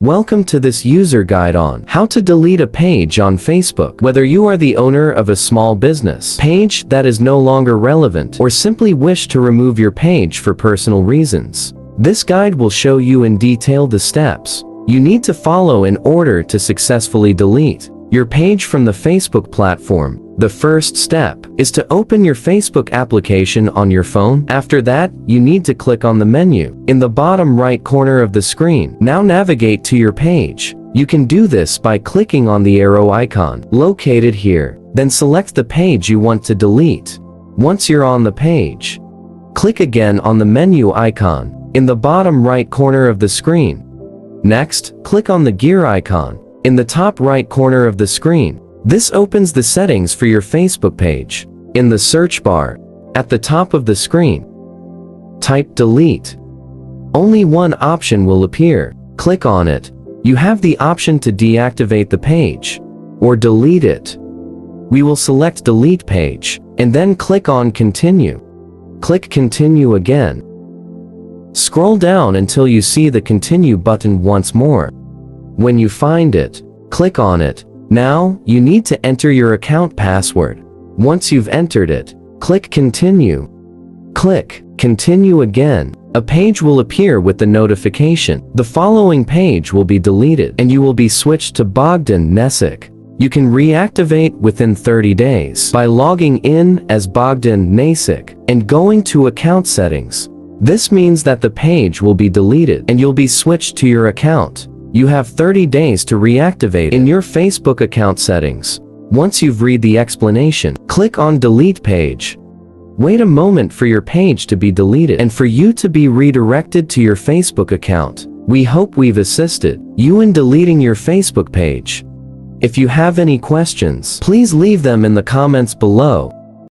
Welcome to this user guide on how to delete a page on Facebook. Whether you are the owner of a small business page that is no longer relevant or simply wish to remove your page for personal reasons, this guide will show you in detail the steps you need to follow in order to successfully delete your page from the Facebook platform. The first step is to open your Facebook application on your phone. After that, you need to click on the menu in the bottom right corner of the screen. Now navigate to your page. You can do this by clicking on the arrow icon located here. Then select the page you want to delete. Once you're on the page, click again on the menu icon in the bottom right corner of the screen. Next, click on the gear icon in the top right corner of the screen. This opens the settings for your Facebook page. In the search bar at the top of the screen, type delete. Only one option will appear. Click on it. You have the option to deactivate the page or delete it. We will select delete page and then click on continue. Click continue again. Scroll down until you see the continue button once more. When you find it, click on it. Now, you need to enter your account password. Once you've entered it, click continue. Click continue again. A page will appear with the notification. The following page will be deleted and you will be switched to Bogdan Nesic. You can reactivate within 30 days by logging in as Bogdan Nesic and going to account settings. This means that the page will be deleted and you'll be switched to your account. You have 30 days to reactivate in your Facebook account settings. Once you've read the explanation, click on delete page. Wait a moment for your page to be deleted and for you to be redirected to your Facebook account. We hope we've assisted you in deleting your Facebook page. If you have any questions, please leave them in the comments below.